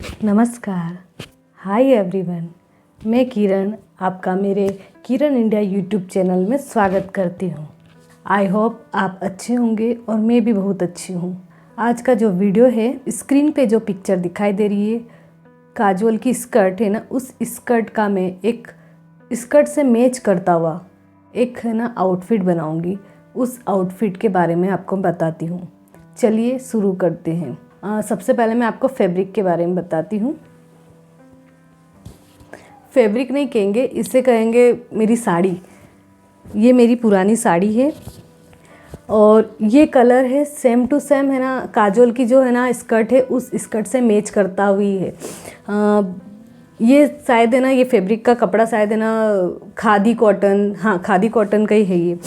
नमस्कार। Hi everyone. मैं किरण आपका मेरे किरण इंडिया यूट्यूब चैनल में स्वागत करती हूँ। आई होप आप अच्छे होंगे और मैं भी बहुत अच्छी हूँ। आज का जो वीडियो है, स्क्रीन पे जो पिक्चर दिखाई दे रही है काजोल की स्कर्ट है ना, उस स्कर्ट का मैं एक स्कर्ट से मैच करता हुआ एक है ना आउटफिट बनाऊँगी। उस आउटफिट के बारे में आपको बताती हूँ। चलिए शुरू करते हैं। सबसे पहले मैं आपको फैब्रिक के बारे में बताती हूँ। फैब्रिक नहीं कहेंगे, इसे कहेंगे मेरी साड़ी। ये मेरी पुरानी साड़ी है और ये कलर है सेम टू सेम है ना, काजोल की जो है ना स्कर्ट है उस स्कर्ट से मैच करता हुई है। ये शायद है ना, ये फैब्रिक का कपड़ा शायद है ना खादी कॉटन, हाँ खादी कॉटन का ही है। ये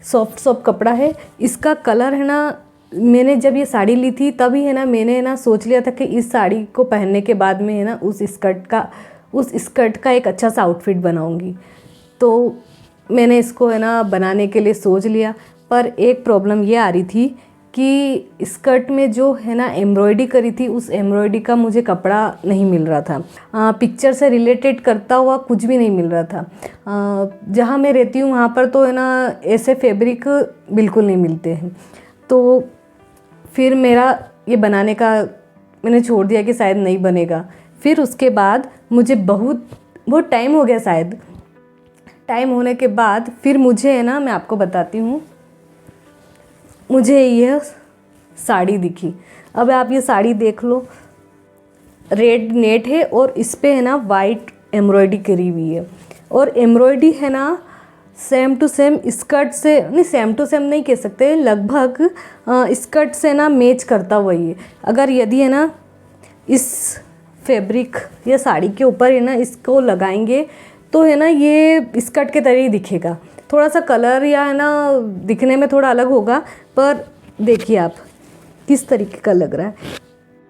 सॉफ्ट कपड़ा है। इसका कलर है ना, मैंने जब ये साड़ी ली थी तभी है ना मैंने ना सोच लिया था कि इस साड़ी को पहनने के बाद में है ना उस स्कर्ट का एक अच्छा सा आउटफिट बनाऊंगी। तो मैंने इसको है ना बनाने के लिए सोच लिया, पर एक प्रॉब्लम ये आ रही थी कि स्कर्ट में जो है ना एम्ब्रॉयडरी करी थी उस एम्ब्रॉयडरी का मुझे कपड़ा नहीं मिल रहा था। पिक्चर से रिलेटेड करता हुआ कुछ भी नहीं मिल रहा था। जहाँ मैं रहती हूँ वहाँ पर तो है ना ऐसे फैब्रिक बिल्कुल नहीं मिलते हैं। तो फिर मेरा ये बनाने का मैंने छोड़ दिया कि शायद नहीं बनेगा। फिर उसके बाद मुझे बहुत टाइम हो गया, शायद टाइम होने के बाद फिर मुझे है ना, मैं आपको बताती हूँ, मुझे यह साड़ी दिखी। अब आप ये साड़ी देख लो, रेड नेट है और इस पे है ना वाइट एम्ब्रॉयडरी करी हुई है और एम्ब्रॉयडरी है ना सेम टू सेम स्कर्ट से, नहीं सेम टू सेम नहीं कह सकते, लगभग स्कर्ट से ना मैच करता हुआ ही है। अगर यदि है ना इस फैब्रिक या साड़ी के ऊपर है ना इसको लगाएंगे तो है ना ये स्कर्ट के तरह ही दिखेगा। थोड़ा सा कलर या है ना दिखने में थोड़ा अलग होगा, पर देखिए आप किस तरीके का लग रहा है,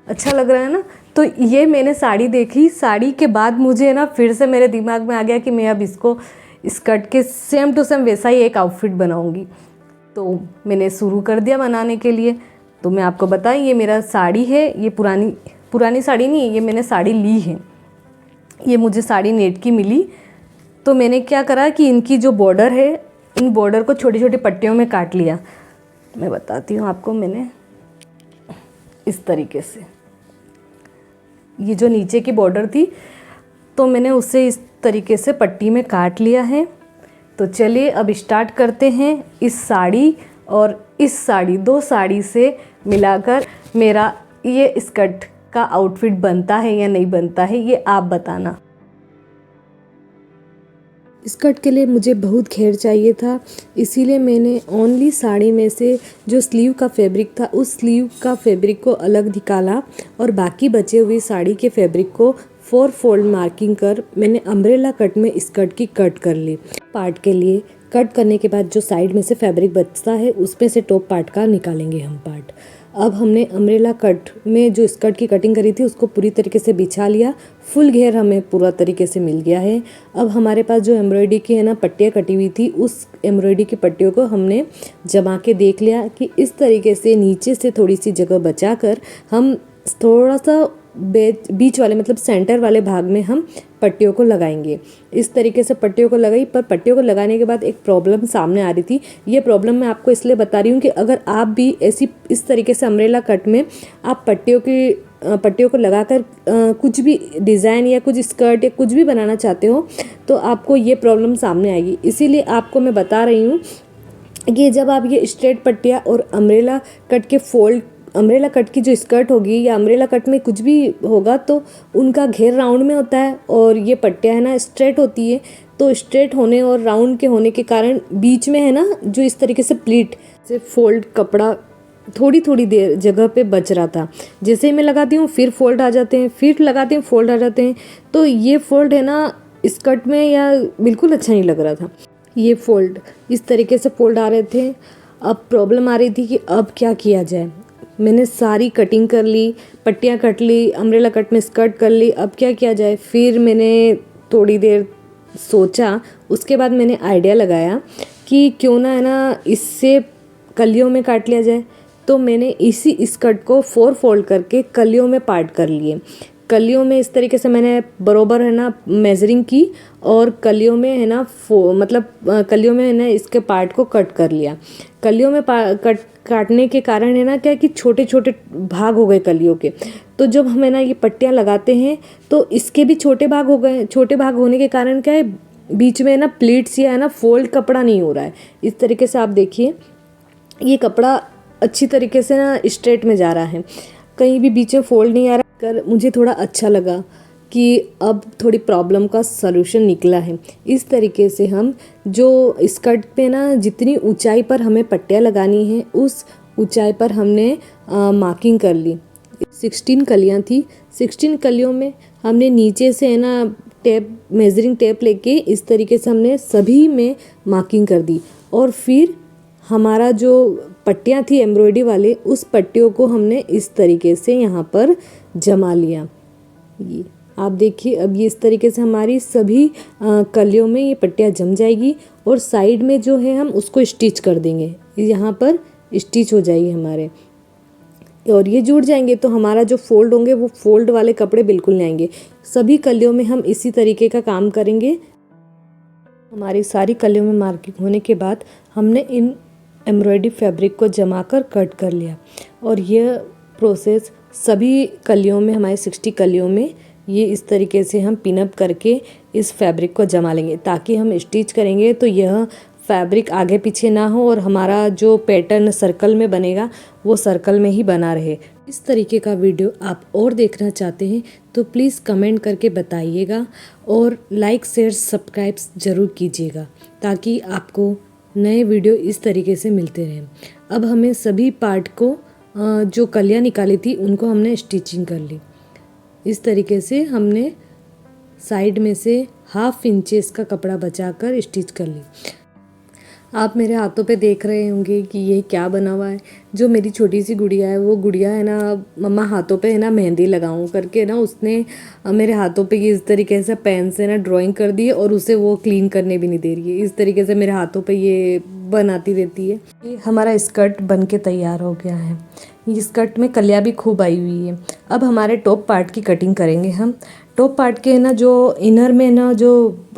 अच्छा लग रहा है ना। तो ये मैंने साड़ी देखी, साड़ी के बाद मुझे ना फिर से मेरे दिमाग में आ गया कि मैं अब इसको स्कर्ट के सेम टू सेम वैसा ही एक आउटफिट बनाऊंगी। तो मैंने शुरू कर दिया बनाने के लिए। तो मैं आपको बताएं, ये मेरा साड़ी है, ये पुरानी साड़ी नहीं है, ये मैंने साड़ी ली है। ये मुझे साड़ी नेट की मिली। तो मैंने क्या करा कि इनकी जो बॉर्डर है, इन बॉर्डर को छोटी छोटी पट्टियों में काट लिया। मैं बताती हूँ आपको, मैंने इस तरीके से ये जो नीचे की बॉर्डर थी तो मैंने उसे इस तरीके से पट्टी में काट लिया है। तो चलिए अब स्टार्ट करते हैं। इस साड़ी और इस साड़ी, दो साड़ी से मिलाकर मेरा ये स्कर्ट का आउटफिट बनता है या नहीं बनता है, ये आप बताना। स्कर्ट के लिए मुझे बहुत घेर चाहिए था, इसीलिए मैंने ओनली साड़ी में से जो स्लीव का फैब्रिक था उस स्लीव का फैब्रिक को अलग निकाला और बाकी बचे हुए साड़ी के फैब्रिक को 4 फोल्ड मार्किंग कर मैंने अम्ब्रेला कट में स्कर्ट की कट कर ली। पार्ट के लिए कट करने के बाद जो साइड में से फैब्रिक बचता है उसमें से टॉप पार्ट का निकालेंगे हम पार्ट। अब हमने अम्ब्रेला कट में जो स्कर्ट की कटिंग करी थी उसको पूरी तरीके से बिछा लिया। फुल घेर हमें पूरा तरीके से मिल गया है। अब हमारे पास जो एम्ब्रॉयडरी की है ना पट्टियाँ कटी हुई थी, उस एम्ब्रॉयडरी की पट्टियों को हमने जमा के देख लिया कि इस तरीके से नीचे से थोड़ी सी जगह बचा कर हम थोड़ा सा बीच वाले मतलब सेंटर वाले भाग में हम पट्टियों को लगाएंगे। इस तरीके से पट्टियों को लगाई, पर पट्टियों को लगाने के बाद एक प्रॉब्लम सामने आ रही थी। ये प्रॉब्लम मैं आपको इसलिए बता रही हूँ कि अगर आप भी इस तरीके से अम्ब्रेला कट में आप पट्टियों को लगाकर कुछ भी डिज़ाइन या कुछ स्कर्ट या कुछ भी बनाना चाहते हो तो आपको ये प्रॉब्लम सामने आएगी। इसीलिए आपको मैं बता रही हूँ कि जब आप ये स्ट्रेट पट्टियाँ और अम्ब्रेला कट की जो स्कर्ट होगी या अम्ब्रेला कट में कुछ भी होगा तो उनका घेर राउंड में होता है और ये पट्टियाँ है ना स्ट्रेट होती है। तो स्ट्रेट होने और राउंड के होने के कारण बीच में है ना जो इस तरीके से प्लीट से फोल्ड कपड़ा थोड़ी देर जगह पे बच रहा था। जैसे ही मैं लगाती हूँ फिर फोल्ड आ जाते हैं, फिर लगाती हूँ फोल्ड आ जाते हैं। तो ये फोल्ड है ना स्कर्ट में या बिल्कुल अच्छा नहीं लग रहा था। ये फोल्ड इस तरीके से फोल्ड आ रहे थे। अब प्रॉब्लम आ रही थी कि अब क्या किया जाए। मैंने सारी कटिंग कर ली, पट्टियाँ कट ली, अम्ब्रेला कट में स्कर्ट कर ली, अब क्या किया जाए। फिर मैंने थोड़ी देर सोचा, उसके बाद मैंने आइडिया लगाया कि क्यों ना है ना इससे कलियों में काट लिया जाए। तो मैंने इसी स्कर्ट को 4 फोल्ड करके कलियों में पार्ट कर लिए। कलियों में इस तरीके से मैंने बरोबर है ना मेजरिंग की और कलियों में है ना कलियों में है ना इसके पार्ट को कट कर लिया। कलियों में काटने के कारण है ना क्या कि छोटे छोटे भाग हो गए कलियों के। तो जब हम है ना ये पट्टियाँ लगाते हैं तो इसके भी छोटे भाग हो गए। छोटे भाग होने के कारण क्या है, बीच में है ना प्लीट्स या है ना फोल्ड कपड़ा नहीं हो रहा है। इस तरीके से आप देखिए ये कपड़ा अच्छी तरीके से ना स्ट्रेट में जा रहा है, कहीं भी बीच में फोल्ड नहीं आ रहा। कर मुझे थोड़ा अच्छा लगा कि अब थोड़ी प्रॉब्लम का सलूशन निकला है। इस तरीके से हम जो स्कर्ट पे ना जितनी ऊंचाई पर हमें पट्टियाँ लगानी है उस ऊंचाई पर हमने मार्किंग कर ली। 16 कलियाँ थी, 16 कलियों में हमने नीचे से है ना मेजरिंग टेप लेके इस तरीके से हमने सभी में मार्किंग कर दी। और फिर हमारा जो पट्टियाँ थी एम्ब्रॉयडरी वाले, उस पट्टियों को हमने इस तरीके से यहाँ पर जमा लिया। ये आप देखिए अब ये इस तरीके से हमारी सभी कलियों में ये पट्टियाँ जम जाएगी और साइड में जो है हम उसको स्टिच कर देंगे। यहाँ पर स्टिच हो जाएगी हमारे और ये जुड़ जाएंगे तो हमारा जो फोल्ड होंगे वो फोल्ड वाले कपड़े बिल्कुल नहीं आएंगे। सभी कलियों में हम इसी तरीके का काम करेंगे। हमारी सारी कलियों में मार्किंग होने के बाद हमने इन एम्ब्रॉयडरी फैब्रिक को जमा कर कट कर लिया और यह प्रोसेस सभी कलियों में, हमारे 60 कलियों में ये इस तरीके से हम पिनअप करके इस फैब्रिक को जमा लेंगे ताकि हम स्टिच करेंगे तो यह फैब्रिक आगे पीछे ना हो और हमारा जो पैटर्न सर्कल में बनेगा वो सर्कल में ही बना रहे। इस तरीके का वीडियो आप और देखना चाहते हैं तो प्लीज़ कमेंट करके बताइएगा और लाइक शेयर सब्सक्राइब ज़रूर कीजिएगा ताकि आपको नए वीडियो इस तरीके से मिलते रहें। अब हमें सभी पार्ट को जो कलियाँ निकाली थी उनको हमने स्टिचिंग कर ली। इस तरीके से हमने साइड में से 1/2 इंचेस का कपड़ा बचाकर स्टिच कर ली। आप मेरे हाथों पे देख रहे होंगे कि ये क्या बना हुआ है। जो मेरी छोटी सी गुड़िया है वो गुड़िया है ना मम्मा हाथों पे है ना मेहंदी लगाऊं करके ना उसने मेरे हाथों पे ये इस तरीके से पेन से ना ड्राइंग कर दी है और उसे वो क्लीन करने भी नहीं दे रही है। इस तरीके से मेरे हाथों पे ये बनाती रहती है। ये हमारा स्कर्ट बन के तैयार हो गया है। ये स्कर्ट में कलियाँ भी खूब आई हुई है। अब हमारे टॉप पार्ट की कटिंग करेंगे हम। टॉप पार्ट के ना जो इनर में ना जो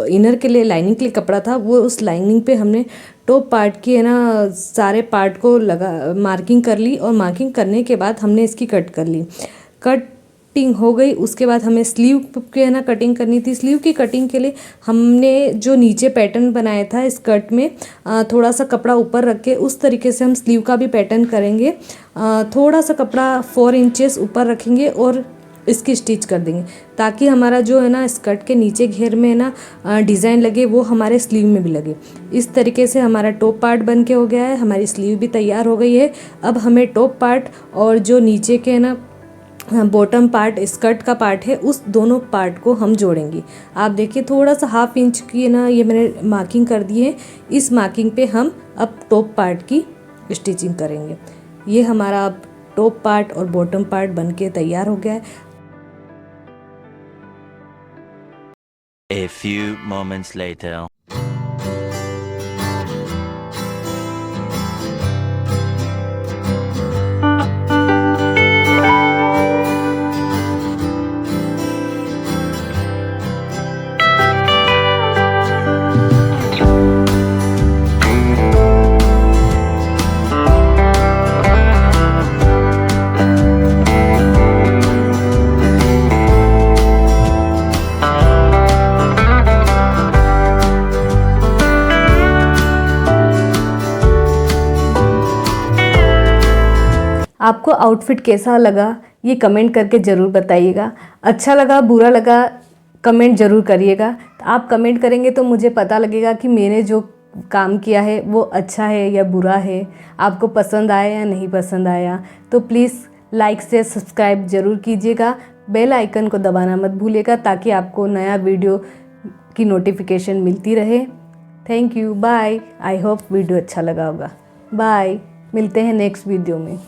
इनर के लिए लाइनिंग के लिए कपड़ा था वो उस लाइनिंग पे हमने टॉप पार्ट की है ना सारे पार्ट को मार्किंग कर ली और मार्किंग करने के बाद हमने इसकी कट कर ली। कटिंग हो गई, उसके बाद हमें स्लीव के है ना कटिंग करनी थी। स्लीव की कटिंग के लिए हमने जो नीचे पैटर्न बनाया था स्कर्ट में थोड़ा सा कपड़ा ऊपर रख के उस तरीके से हम स्लीव का भी पैटर्न करेंगे। थोड़ा सा कपड़ा 4 इंचेस ऊपर रखेंगे और इसकी स्टिच कर देंगे ताकि हमारा जो है ना स्कर्ट के नीचे घेर में है ना डिज़ाइन लगे वो हमारे स्लीव में भी लगे। इस तरीके से हमारा टॉप पार्ट बन के हो गया है। हमारी स्लीव भी तैयार हो गई है। अब हमें टॉप पार्ट और जो नीचे के है ना बॉटम पार्ट स्कर्ट का पार्ट है उस दोनों पार्ट को हम जोड़ेंगे। आप देखिए थोड़ा सा 1/2 इंच की ना ये मैंने मार्किंग कर दी है। इस मार्किंग पे हम अब टॉप पार्ट की स्टिचिंग करेंगे। ये हमारा अब टॉप पार्ट और बॉटम पार्ट बन के तैयार हो गया है। A few moments later. आपको आउटफिट कैसा लगा ये कमेंट करके ज़रूर बताइएगा। अच्छा लगा बुरा लगा कमेंट ज़रूर करिएगा। आप कमेंट करेंगे तो मुझे पता लगेगा कि मैंने जो काम किया है वो अच्छा है या बुरा है, आपको पसंद आया या नहीं पसंद आया। तो प्लीज़ लाइक से सब्सक्राइब ज़रूर कीजिएगा। बेल आइकन को दबाना मत भूलिएगा ताकि आपको नया वीडियो की नोटिफिकेशन मिलती रहे। Thank you, bye. I hope video अच्छा लगा होगा। बाय, मिलते हैं नेक्स्ट वीडियो में।